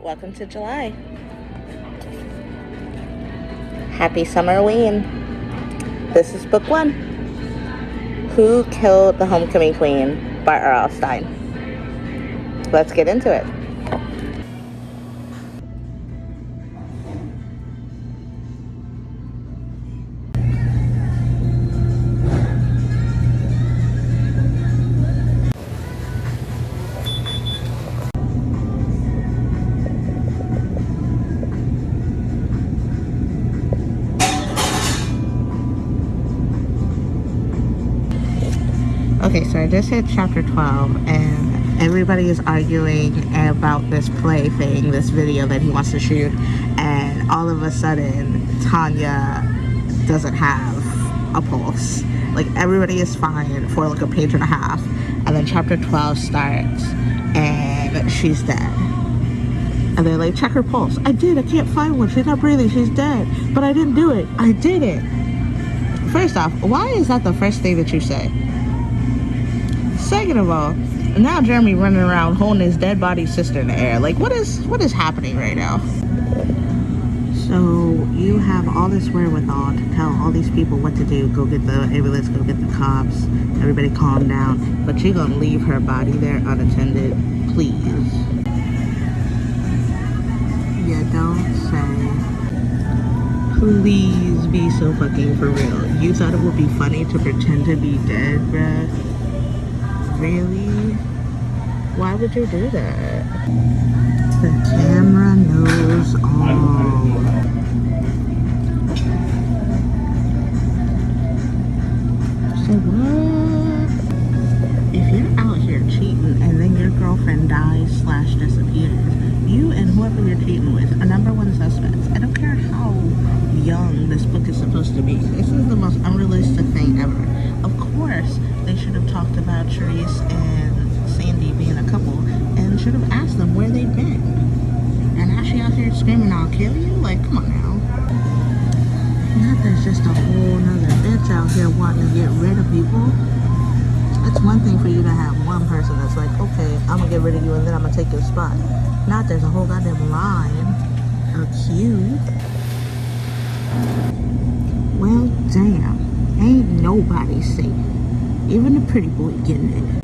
Welcome to July. Happy SummerWeen. This is book 1. Who Killed the Homecoming Queen by R.L. Stine. Let's get into it. Okay, so I just hit chapter 12 and everybody is arguing about this play thing, this video that he wants to shoot, and all of a sudden Tanya doesn't have a pulse. Like, everybody is fine for like a page and a half, and then chapter 12 starts and she's dead. And they're like, check her pulse. I did, I can't find one, she's not breathing, she's dead. But I didn't do it, I did it. First off, why is that the first thing that you say? Second of all, now Jeremy running around holding his dead body sister in the air. Like, what is happening right now? So you have all this wherewithal to tell all these people what to do. Go get the ambulance, go get the cops. Everybody calm down. But you're gonna leave her body there unattended, please. Yeah, don't say. Please be so fucking for real. You thought it would be funny to pretend to be dead, bruh? Really? Why would you do that? The camera knows all. So what? If you're out here cheating and then your girlfriend dies / disappears, you and whoever you're cheating with are #1 suspects. I don't care how young this book is supposed to be. This is the most unrealistic thing ever. Of course, they should have talked about Therese and Sandy being a couple and should have asked them where they've been. And now she out here screaming, I'll kill you? Like, come on now. Not there's just a whole nother bitch out here wanting to get rid of people. It's one thing for you to have one person that's like, okay, I'm gonna get rid of you and then I'm gonna take your spot. Not there's a whole goddamn line of queue. Well, damn. Ain't nobody safe. Even the pretty boy getting it.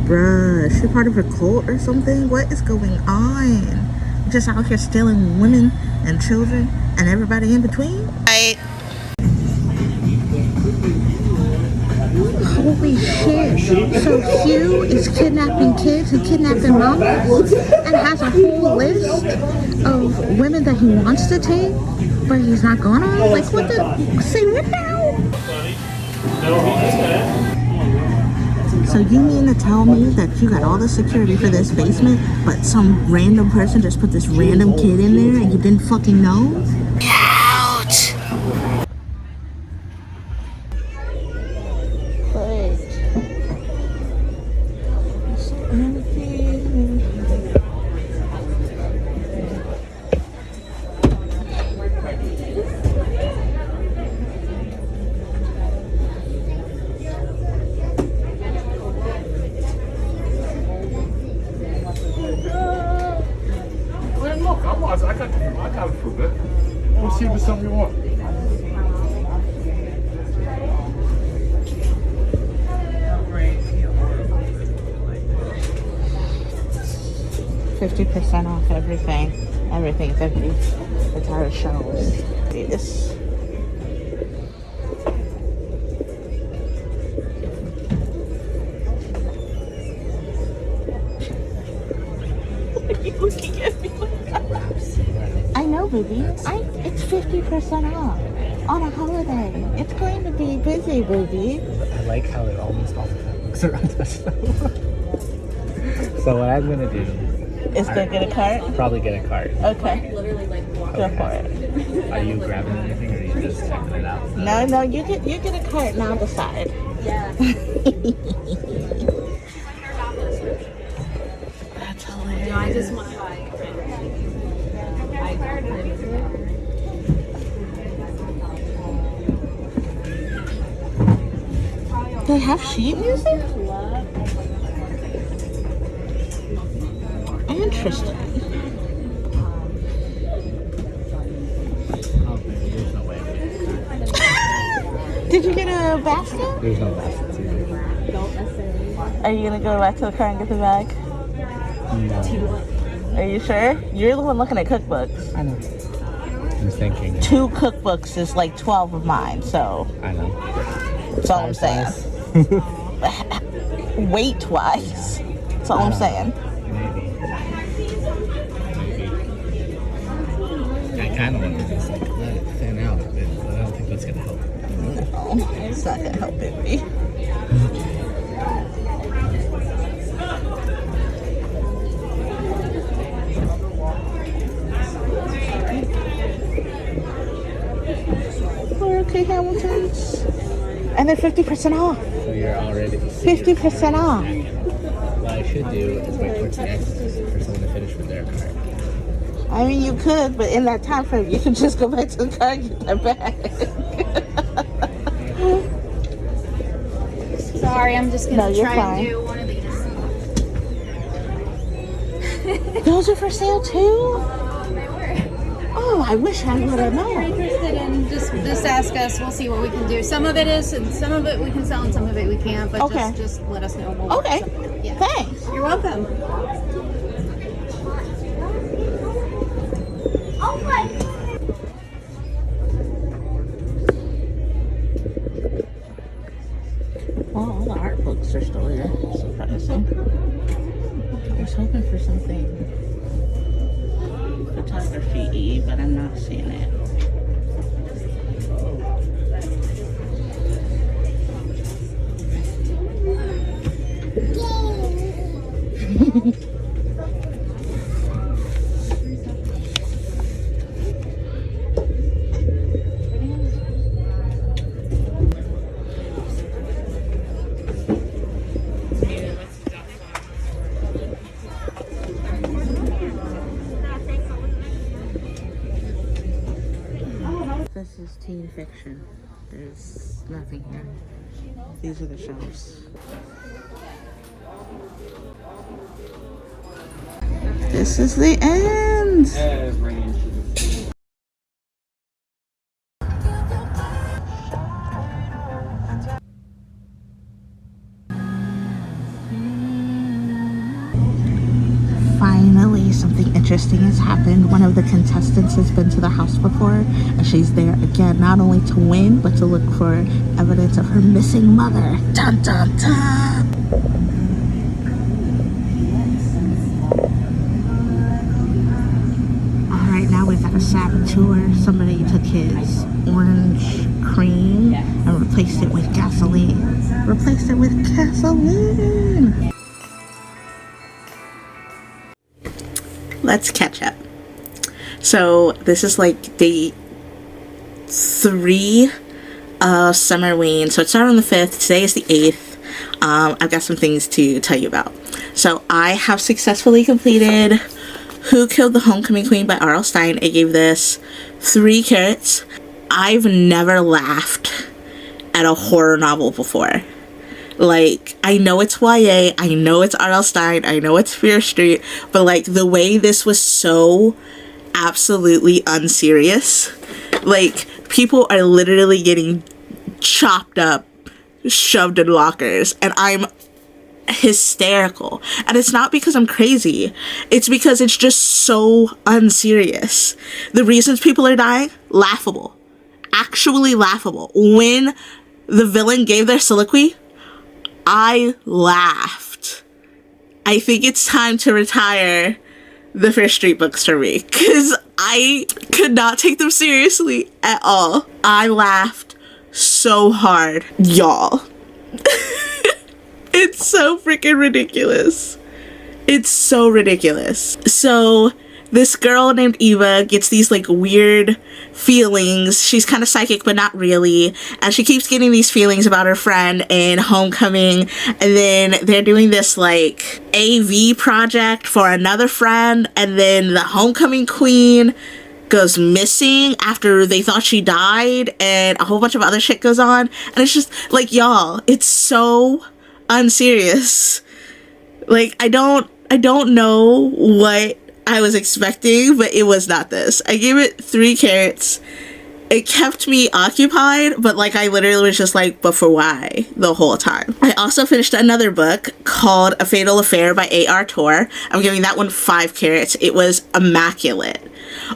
Bruh, is she part of a cult or something? What is going on? Just out here stealing women and children and everybody in between? Holy shit. So Hugh is kidnapping kids and kidnapping mamas and has a whole list of women that he wants to take, but he's not gonna? Like, what the? Say what now? So you mean to tell me that you got all the security for this basement, but some random person just put this random kid in there and you didn't fucking know? Ouch! I got it for a bit. We'll see if it's something you want. $50% off everything. Everything 50. It's our shows. Yes. What are you looking at me like that? I know, baby. It's 50% off on a holiday. It's going to be busy, baby. I like how it almost all the time looks around us. So what I'm gonna do is go get a cart? Probably get a cart. Okay. Go for it. Are you grabbing anything or are you just checking it out? No, you get a cart and I'll decide. Yeah. That's hilarious. No, I just want to buy. They have sheet music? Interesting. Oh, there's no way. Did you get a basket? There's no baskets either. Are you gonna go back to the car and get the bag? No. Are you sure? You're the one looking at cookbooks. I know. I'm thinking. 2 cookbooks is like 12 of mine, so I know. that's all I'm saying. Weight-wise, that's all I'm saying. Maybe. I kind of want to just like let it thin out a bit, but I don't think that's gonna help. No, it's not gonna help it be. Okay, Hamiltons. And they're 50% off. So you're already 50% off. What I should do is wait towards the end for someone to finish with their card. I mean, you could, but in that time frame, you can just go back to the car and get that bag. Sorry, I'm just gonna you're try fine. and do one of these. Those are for sale too? They were. Oh, I wish I would have If you're known. interested in just ask us. We'll see what we can do. Some of it is, and some of it we can sell, and some of it we can't. But Okay. just let us know. We'll Okay, work something. Yeah. thanks. You're welcome. Well, all the art books are still here. Surprising. I was hoping for something photography-y, but I'm not seeing it. This is teen fiction. There's nothing here. These are the shelves. This is the end. Finally, something interesting has happened. One of the contestants has been to the house before, and she's there again, not only to win, but to look for evidence of her missing mother. Dun dun dun! Alright, now we've got a saboteur. Somebody took his orange cream and replaced it with gasoline. Replaced it with gasoline! Let's catch up. So this is like day 3 of SummerWeen. So it started on the 5th. Today is the 8th. I've got some things to tell you about. So I have successfully completed Who Killed the Homecoming Queen by R.L. Stine. I gave this 3 carrots. I've never laughed at a horror novel before. Like, I know it's YA, I know it's R.L. Stine, I know it's Fear Street, but like the way this was so absolutely unserious. Like, people are literally getting chopped up, shoved in lockers, and I'm hysterical. And it's not because I'm crazy, it's because it's just so unserious. The reasons people are dying, laughable. Actually laughable. When the villain gave their soliloquy, I laughed. I think it's time to retire the Fear Street books for me, because I could not take them seriously at all. I laughed so hard, y'all. It's so freaking ridiculous. It's so ridiculous. So this girl named Eva gets these like weird feelings. She's kind of psychic, but not really. And she keeps getting these feelings about her friend in Homecoming. And then they're doing this like AV project for another friend. And then the Homecoming Queen goes missing after they thought she died, and a whole bunch of other shit goes on. And it's just like, y'all, it's so unserious. Like, I don't know what I was expecting, but it was not this. I gave it 3 carrots. It kept me occupied, but like I literally was just like, but for why the whole time. I also finished another book called A Fatal Affair by A.R. Torre. I'm giving that one 5 carrots. It was immaculate.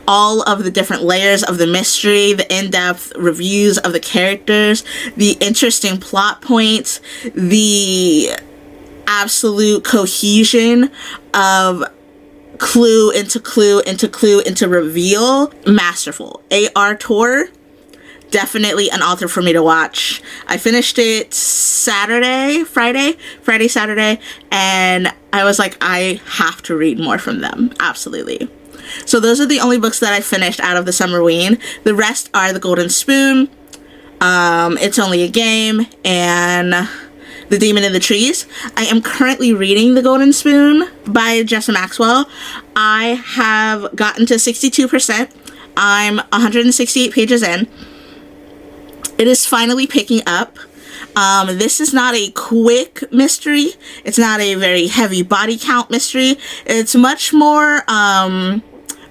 All of the different layers of the mystery, the in-depth reviews of the characters, the interesting plot points, the absolute cohesion of clue into clue into clue into reveal. Masterful. A.R. Torre, definitely an author for me to watch. I finished it Friday, Saturday, and I was like, I have to read more from them. Absolutely. So those are the only books that I finished out of the SummerWeen. The rest are The Golden Spoon, It's Only a Game, and The Demon in the Trees. I am currently reading The Golden Spoon by Jessa Maxwell. I have gotten to 62%. I'm 168 pages in. It is finally picking up. This is not a quick mystery. It's not a very heavy body count mystery. It's much more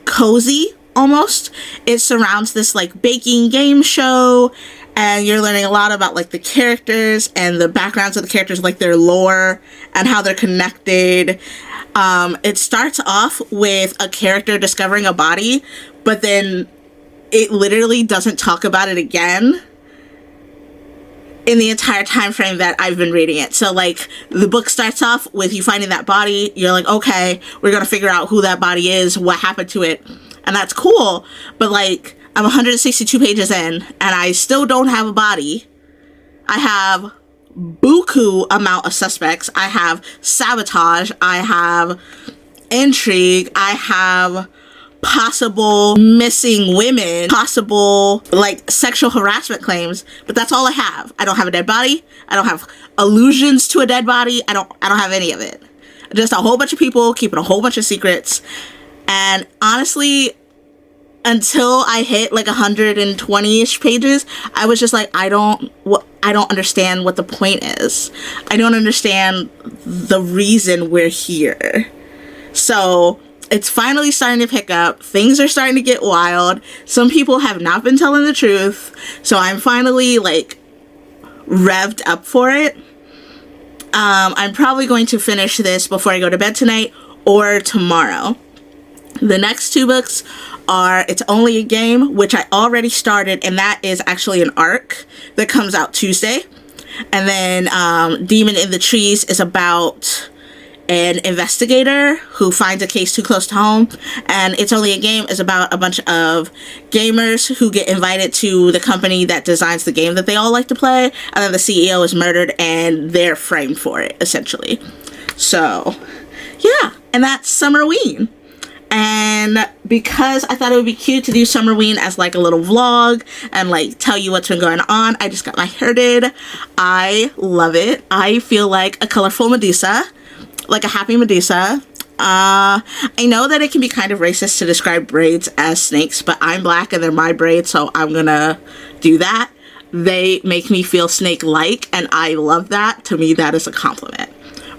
cozy, almost. It surrounds this like baking game show, and you're learning a lot about like the characters and the backgrounds of the characters, like their lore and how they're connected. It starts off with a character discovering a body, but then it literally doesn't talk about it again in the entire time frame that I've been reading it. So like the book starts off with you finding that body. You're like, okay, we're gonna figure out who that body is, what happened to it, and that's cool. But like, I'm 162 pages in and I still don't have a body. I have buku amount of suspects. I have sabotage. I have intrigue. I have possible missing women, possible like sexual harassment claims, but that's all I have. I don't have a dead body. I don't have allusions to a dead body. I don't have any of it. Just a whole bunch of people keeping a whole bunch of secrets. And honestly, until I hit like 120-ish pages, I was just like, I don't understand what the point is. I don't understand the reason we're here. So it's finally starting to pick up. Things are starting to get wild. Some people have not been telling the truth. So I'm finally like revved up for it. I'm probably going to finish this before I go to bed tonight or tomorrow. The next 2 books are It's Only a Game, which I already started, and that is actually an arc that comes out Tuesday. And then Demon in the Trees is about an investigator who finds a case too close to home, and It's Only a Game is about a bunch of gamers who get invited to the company that designs the game that they all like to play, and then the CEO is murdered and they're framed for it, essentially. So yeah, and that's SummerWeen. And because I thought it would be cute to do SummerWeen as like a little vlog and like tell you what's been going on, I just got my hair did. I love it. I feel like a colorful Medusa, like a happy Medusa. I know that it can be kind of racist to describe braids as snakes, but I'm black and they're my braids, so I'm gonna do that. They make me feel snake-like, and I love that. To me, that is a compliment.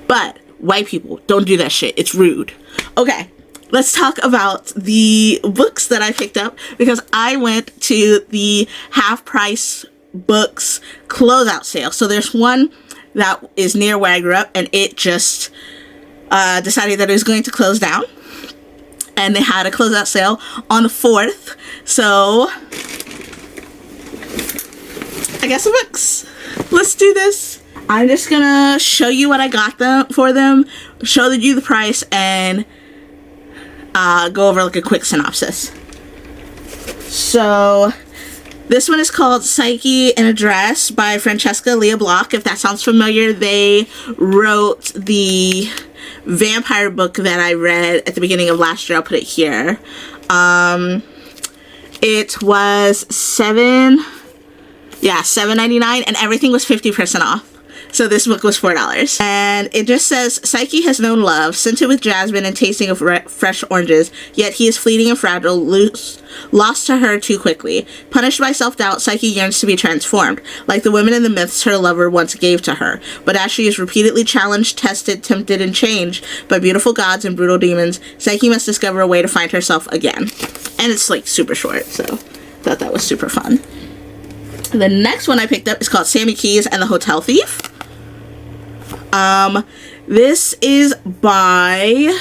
But white people, don't do that shit. It's rude. Okay. Let's talk about the books that I picked up, because I went to the Half Price Books closeout sale. So there's one that is near where I grew up, and it just decided that it was going to close down. And they had a closeout sale on the 4th. So I got some books. Let's do this. I'm just gonna show you what I got for them, show you the price, and go over like a quick synopsis. So this one is called Psyche in a Dress by Francesca Leah Block. If that sounds familiar, they wrote the vampire book that I read at the beginning of last year. I'll put it here. It was $7.99, and everything was 50% off. So this book was $4. And it just says, Psyche has known love, scented with jasmine and tasting of fresh oranges, yet he is fleeting and fragile, lost to her too quickly. Punished by self-doubt, Psyche yearns to be transformed, like the women in the myths her lover once gave to her. But as she is repeatedly challenged, tested, tempted, and changed by beautiful gods and brutal demons, Psyche must discover a way to find herself again. And it's like super short, so thought that was super fun. The next one I picked up is called Sammy Keys and the Hotel Thief. This is by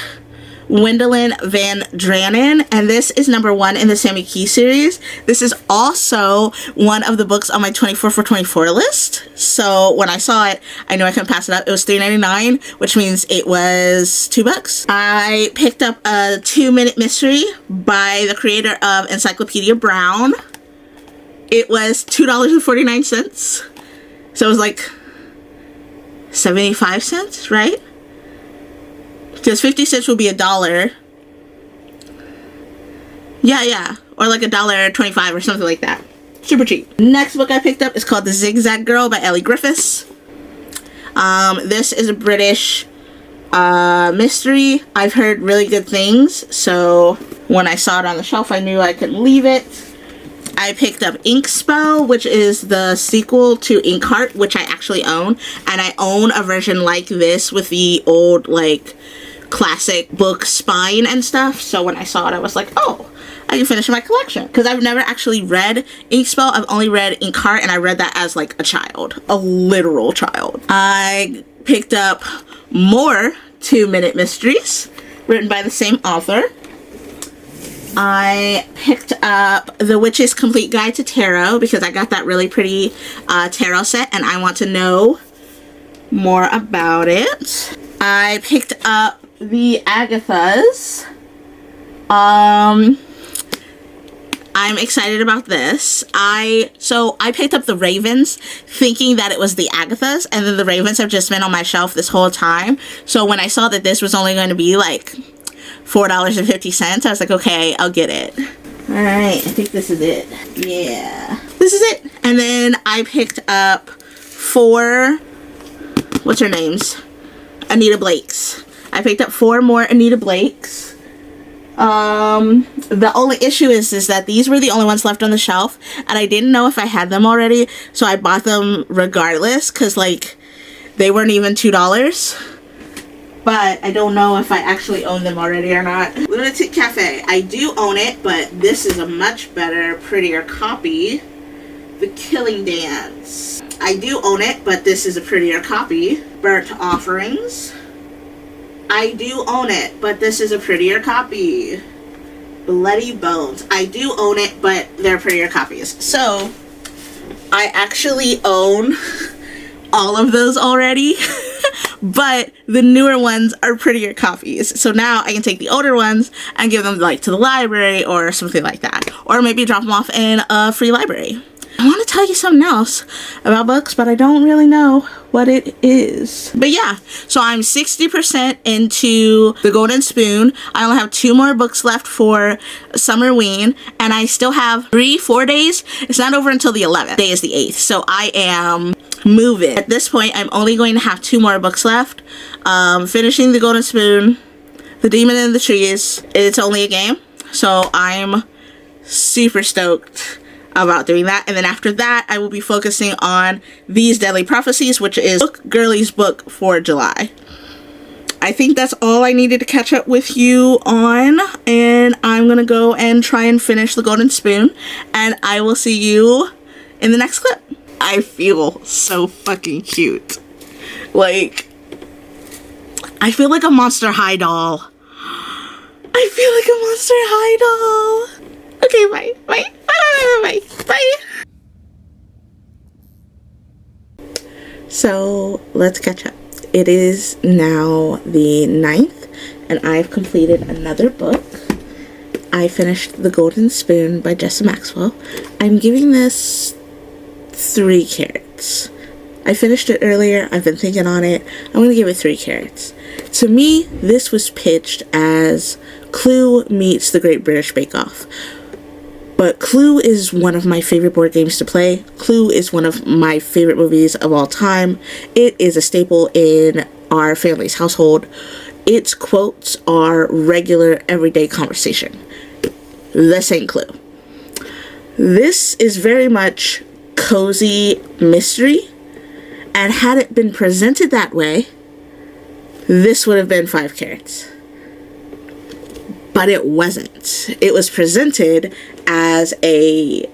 Wendelin Van Dranen, and this is number 1 in the Sammy Keys series. This is also one of the books on my 24 for 24 list. So when I saw it, I knew I couldn't pass it up. It was $3.99, which means it was $2. I picked up a 2-minute mystery by the creator of Encyclopedia Brown. It was $2.49. So it was like 75 cents, right? Because 50 cents would be $1. Yeah. Or like $1.25 or something like that. Super cheap. Next book I picked up is called The Zigzag Girl by Ellie Griffiths. This is a British mystery. I've heard really good things, so when I saw it on the shelf, I knew I couldn't leave it. I picked up Ink Spell, which is the sequel to Inkheart, which I actually own. And I own a version like this with the old, like, classic book spine and stuff. So when I saw it, I was like, oh, I can finish my collection. Because I've never actually read Ink Spell. I've only read Inkheart, and I read that as, like, a child. A literal child. I picked up more 2-minute mysteries written by the same author. I picked up The Witch's Complete Guide to Tarot because I got that really pretty tarot set and I want to know more about it. I picked up the Agathas. I'm excited about this. So I picked up the Ravens thinking that it was the Agathas, and then the Ravens have just been on my shelf this whole time. So when I saw that this was only going to be like $4.50, I was like, okay, I'll get it. Alright, I think this is it. Yeah. This is it. And then I picked up 4, what's her names? Anita Blakes. I picked up 4 more Anita Blakes. The only issue is that these were the only ones left on the shelf, and I didn't know if I had them already, so I bought them regardless, because, like, they weren't even $2. But I don't know if I actually own them already or not. Lunatic Cafe. I do own it, but this is a much better, prettier copy. The Killing Dance. I do own it, but this is a prettier copy. Burnt Offerings. I do own it, but this is a prettier copy. Bloody Bones. I do own it, but they're prettier copies. So, I actually own all of those already. But the newer ones are prettier copies. So now I can take the older ones and give them like to the library or something like that. Or maybe drop them off in a free library. I want to tell you something else about books, but I don't really know what it is. But yeah, so I'm 60% into The Golden Spoon. I only have 2 more books left for SummerWeen, and I still have 4 days. It's not over until the 11th. Today is the 8th, so I am moving. At this point, I'm only going to have 2 more books left. Finishing The Golden Spoon, The Demon in the Trees. It's only a game, so I'm super stoked about doing that. And then after that, I will be focusing on These Deadly Prophecies, which is Girlie's book for July. I think that's all I needed to catch up with you on, and I'm gonna go and try and finish The Golden Spoon, and I will see you in the next clip. I feel so fucking cute. Like, I feel like a Monster High doll. I feel like a Monster High doll. Okay, bye. Bye. Bye. Bye. Bye. So, let's catch up. It is now the 9th, and I've completed another book. I finished The Golden Spoon by Jessa Maxwell. I'm giving this 3 carats. I finished it earlier. I've been thinking on it. I'm going to give it 3 carats. To me, this was pitched as Clue meets The Great British Bake Off. But Clue is one of my favorite board games to play. Clue is one of my favorite movies of all time. It is a staple in our family's household. Its quotes are regular everyday conversation. This ain't Clue. This is very much cozy mystery, and had it been presented that way, this would have been 5 carats. But it wasn't. It was presented as a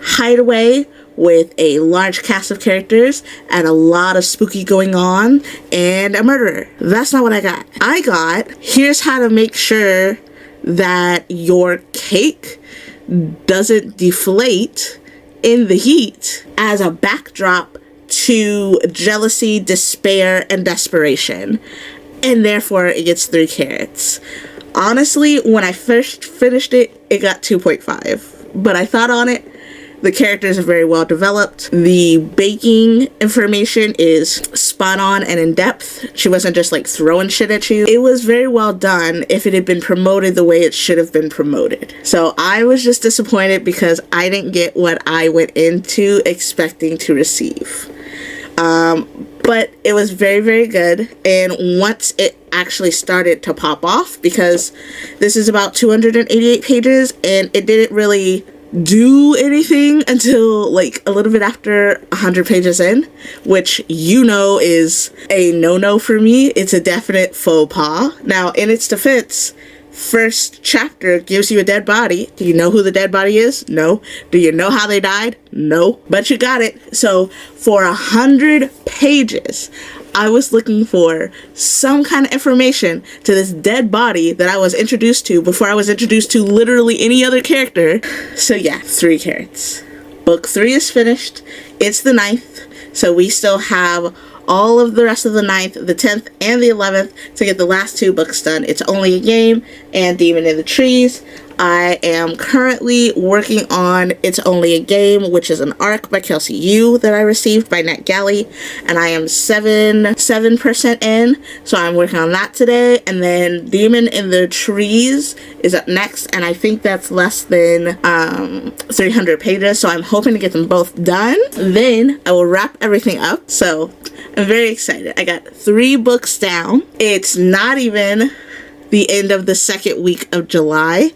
hideaway with a large cast of characters and a lot of spooky going on and a murderer. That's not what I got. I got, here's how to make sure that your cake doesn't deflate in the heat as a backdrop to jealousy, despair, and desperation. And therefore it gets 3 carats. Honestly, when I first finished it, it got 2.5. But I thought on it. The characters are very well developed. The baking information is spot on and in depth. She wasn't just like throwing shit at you. It was very well done if it had been promoted the way it should have been promoted. So I was just disappointed because I didn't get what I went into expecting to receive. But it was very, very good. And once it actually started to pop off, because this is about 288 pages and it didn't really do anything until like a little bit after 100 pages in, which you know is a no-no for me. It's a definite faux pas. Now, in its defense, first chapter gives you a dead body. Do you know who the dead body is? No. Do you know how they died? No. But you got it. So for 100 pages, I was looking for some kind of information to this dead body that I was introduced to before I was introduced to literally any other character. So yeah, 3 carats. Book 3 is finished. It's the 9th. So we still have all of the rest of the 9th, the 10th, and the 11th to get the last 2 books done. It's Only a Game and Demon in the Trees. I am currently working on It's Only a Game, which is an arc by Kelsey Yu that I received by NetGalley, and I am 7% in, so I'm working on that today. And then Demon in the Trees is up next, and I think that's less than 300 pages, so I'm hoping to get them both done. Then I will wrap everything up, so I'm very excited. I got 3 books down. It's not even the end of the 2nd week of July.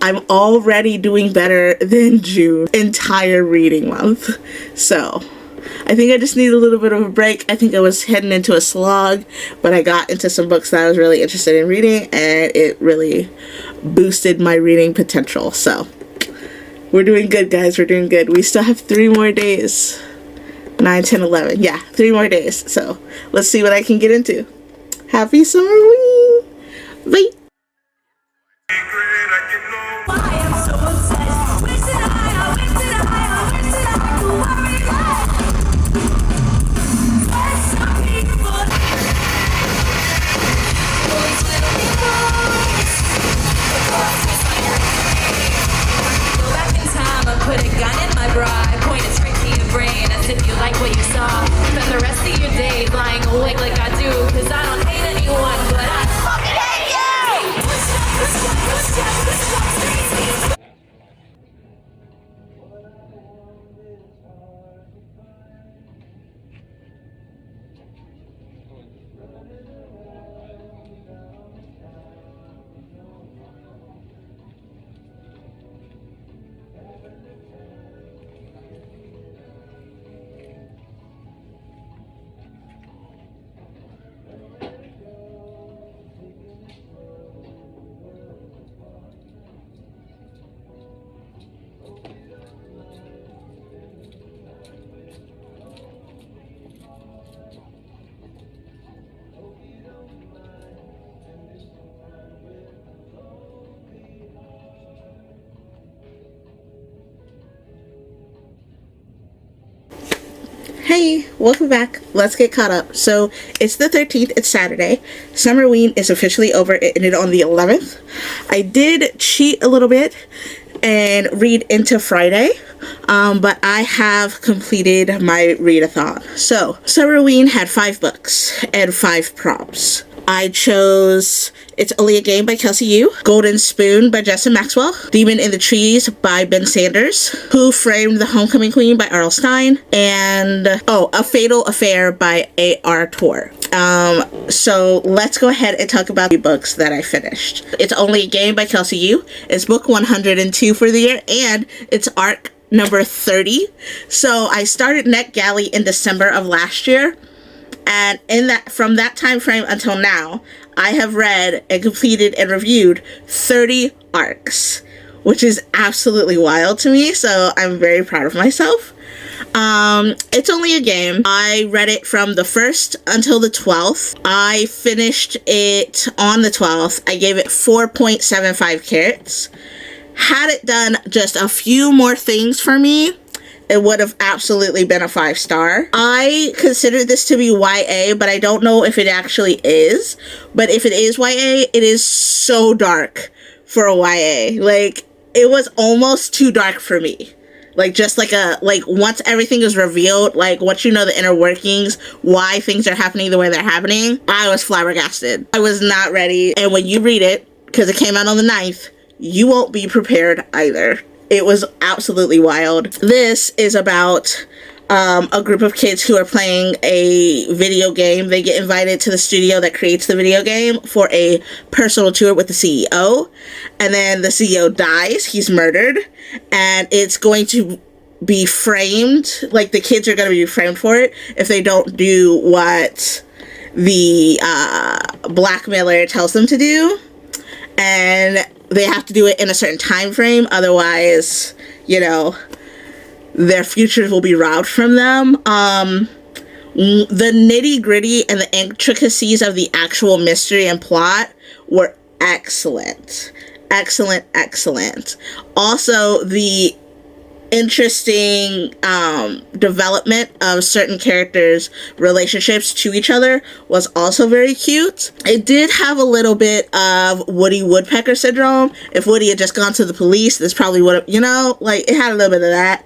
I'm already doing better than June, entire reading month. So I think I just need a little bit of a break. I think I was heading into a slog, but I got into some books that I was really interested in reading, and it really boosted my reading potential. So we're doing good, guys. We're doing good. We still have 3 more days. 9, 10, 11. Yeah, 3 more days. So let's see what I can get into. Happy SummerWeen! Bye! Put a gun in my bra, I point it straight to your brain as if you like what you saw. Spend the rest of your days lying awake like I do, cause I don't hate anyone, but I fucking hate you! Hey, welcome back. Let's get caught up. So it's the 13th, it's Saturday. SummerWeen is officially over. It ended on the 11th. I did cheat a little bit and read into Friday, but I have completed my readathon. So SummerWeen had 5 books and 5 prompts. I chose It's Only a Game by Kelsey Yu, Golden Spoon by Justin Maxwell, Demon in the Trees by Ben Sanders, Who Framed the Homecoming Queen by R.L. Stine, and A Fatal Affair by A.R. Torre. So let's go ahead and talk about the books that I finished. It's Only a Game by Kelsey Yu. It's book 102 for the year, and it's arc number 30. So I started Net Galley in December of last year, and from that time frame until now, I have read and completed and reviewed 30 arcs, which is absolutely wild to me, so I'm very proud of myself. It's Only a Game. I read it from the 1st until the 12th. I finished it on the 12th. I gave it 4.75 carats. Had it done just a few more things for me, it would have absolutely been a 5-star. I consider this to be YA, but I don't know if it actually is. But if it is YA, it is so dark for a YA. Like, it was almost too dark for me. Like, just like once everything is revealed, like, once you know the inner workings, why things are happening the way they're happening, I was flabbergasted. I was not ready. And when you read it, because it came out on the 9th, you won't be prepared either. It was absolutely wild. This is about a group of kids who are playing a video game. They get invited to the studio that creates the video game for a personal tour with the CEO. And then the CEO dies. He's murdered. And it's going to be framed. Like, the kids are going to be framed for it if they don't do what the blackmailer tells them to do. And they have to do it in a certain time frame, otherwise, you know, their futures will be robbed from them. The nitty-gritty and the intricacies of the actual mystery and plot were excellent. Excellent. Also, the interesting development of certain characters' relationships to each other was also very cute. It did have a little bit of Woody Woodpecker syndrome. If Woody had just gone to the police, this probably would have, you know, like, it had a little bit of that.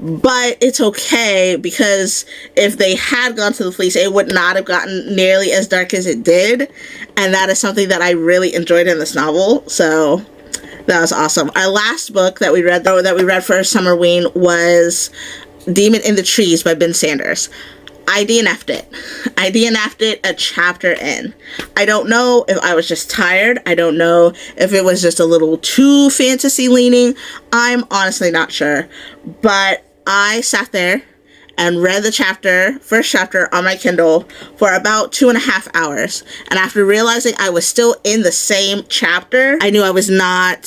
But it's okay, because if they had gone to the police, it would not have gotten nearly as dark as it did. And that is something that I really enjoyed in this novel. So that was awesome. Our last book that we read for SummerWeen was Demon in the Trees by Ben Sanders. I DNF'd it. I DNF'd it a chapter in. I don't know if I was just tired. I don't know if it was just a little too fantasy leaning. I'm honestly not sure. But I sat there and read the first chapter on my Kindle for about 2.5 hours. And after realizing I was still in the same chapter, I knew I was not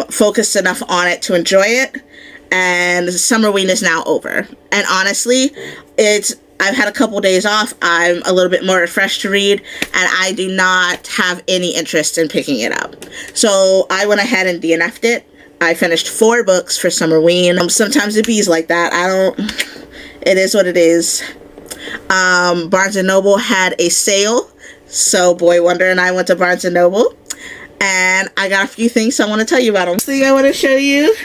focused enough on it to enjoy it. And SummerWeen is now over. And honestly, I've had a couple days off. I'm a little bit more refreshed to read, and I do not have any interest in picking it up. So I went ahead and DNF'd it. I finished 4 books for SummerWeen. Sometimes it bees like that. It is what it is. Barnes & Noble had a sale, so Boy Wonder and I went to Barnes & Noble, and I got a few things I want to tell you about them. The thing I want to show you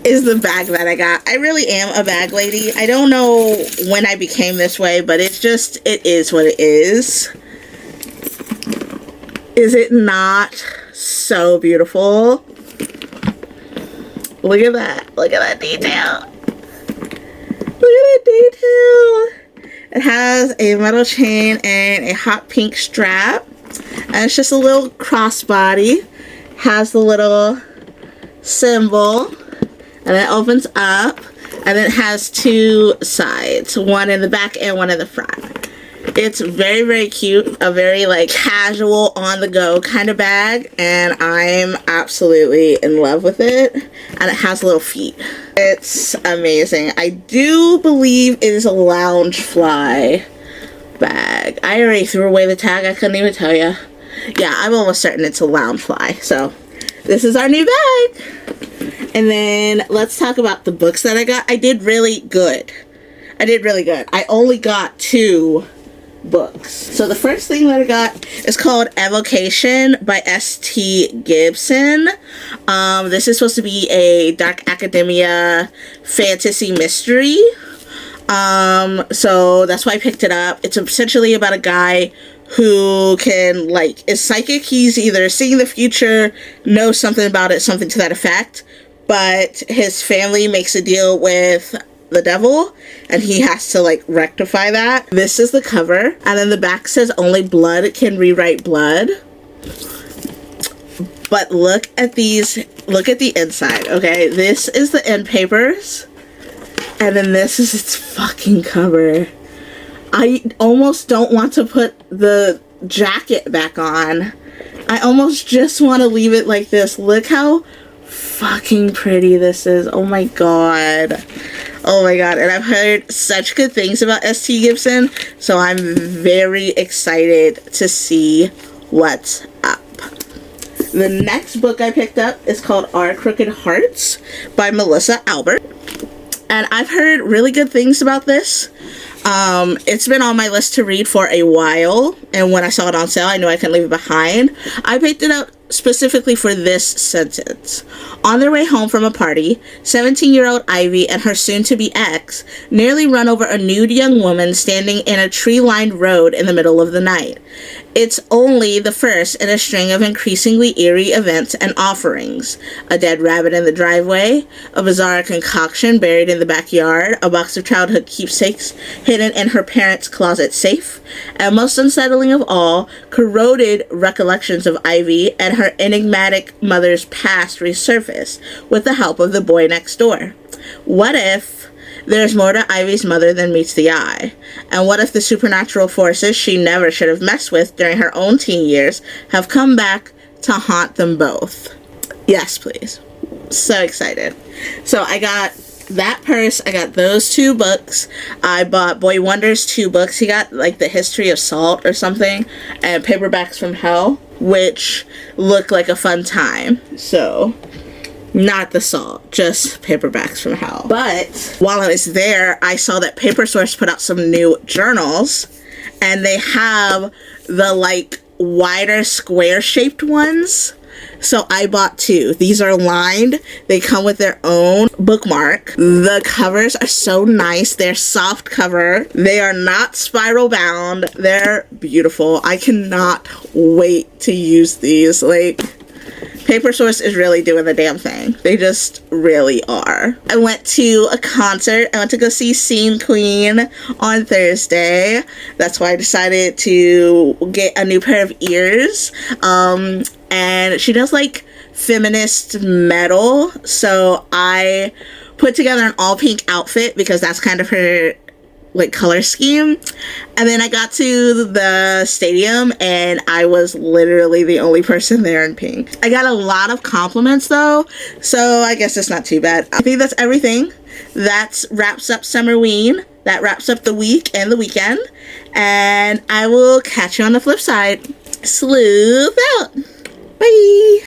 is the bag that I got. I really am a bag lady. I don't know when I became this way, but it is what it is. Is it not so beautiful? Look at that. Look at that detail. Look at that detail. It has a metal chain and a hot pink strap. And it's just a little crossbody. Has the little symbol. And it opens up. And it has 2 sides. One in the back and one in the front. It's very, very cute. A very, like, casual, on-the-go kind of bag. And I'm absolutely in love with it. And it has little feet. It's amazing. I do believe it is a Loungefly bag. I already threw away the tag. I couldn't even tell you. Yeah, I'm almost certain it's a Loungefly. So, this is our new bag. And then, let's talk about the books that I got. I did really good. I only got 2 books. So the first thing that I got is called Evocation by S.T. Gibson. This is supposed to be a dark academia fantasy mystery. So that's why I picked it up. It's essentially about a guy who can, like, is psychic. He's either seeing the future, knows something about it, something to that effect, but his family makes a deal with the devil and he has to, like, rectify that. This is the cover, and then the back says only blood can rewrite blood. But look at these, look at the inside, okay? This is the end papers, and then this is its fucking cover. I almost don't want to put the jacket back on. I almost just want to leave it like this. Look how fucking pretty this is. Oh my god. Oh my god. And I've heard such good things about S.T. Gibson, so I'm very excited to see what's up. The next book I picked up is called Our Crooked Hearts by Melissa Albert. And I've heard really good things about this. It's been on my list to read for a while, and when I saw it on sale, I knew I couldn't leave it behind. I picked it up specifically for this sentence. On their way home from a party, 17-year-old Ivy and her soon-to-be ex nearly run over a nude young woman standing in a tree-lined road in the middle of the night. It's only the first in a string of increasingly eerie events and offerings. A dead rabbit in the driveway, a bizarre concoction buried in the backyard, a box of childhood keepsakes hidden in her parents' closet safe, and most unsettling of all, corroded recollections of Ivy and her enigmatic mother's past resurface with the help of the boy next door. What if there's more to Ivy's mother than meets the eye? And what if the supernatural forces she never should have messed with during her own teen years have come back to haunt them both? Yes, please. So excited. So I got that purse, I got those 2 books. I bought Boy Wonder's 2 books. He got like The History of Salt or something, and Paperbacks from Hell, which look like a fun time. So not the salt, just Paperbacks from Hell. But while I was there, I saw that Paper Source put out some new journals, and they have the like wider square shaped ones. So I bought 2. These are lined. They come with their own bookmark. The covers are so nice. They're soft cover. They are not spiral bound. They're beautiful. I cannot wait to use these. Like, Paper Source is really doing the damn thing. They just really are. I went to a concert. I went to go see Scene Queen on Thursday. That's why I decided to get a new pair of ears. And she does like feminist metal. So I put together an all pink outfit because that's kind of her like color scheme. And then I got to the stadium and I was literally the only person there in pink. I got a lot of compliments though, so I guess it's not too bad. I think that's everything. That wraps up SummerWeen. That wraps up the week and the weekend. And I will catch you on the flip side. Sleuth out. Bye.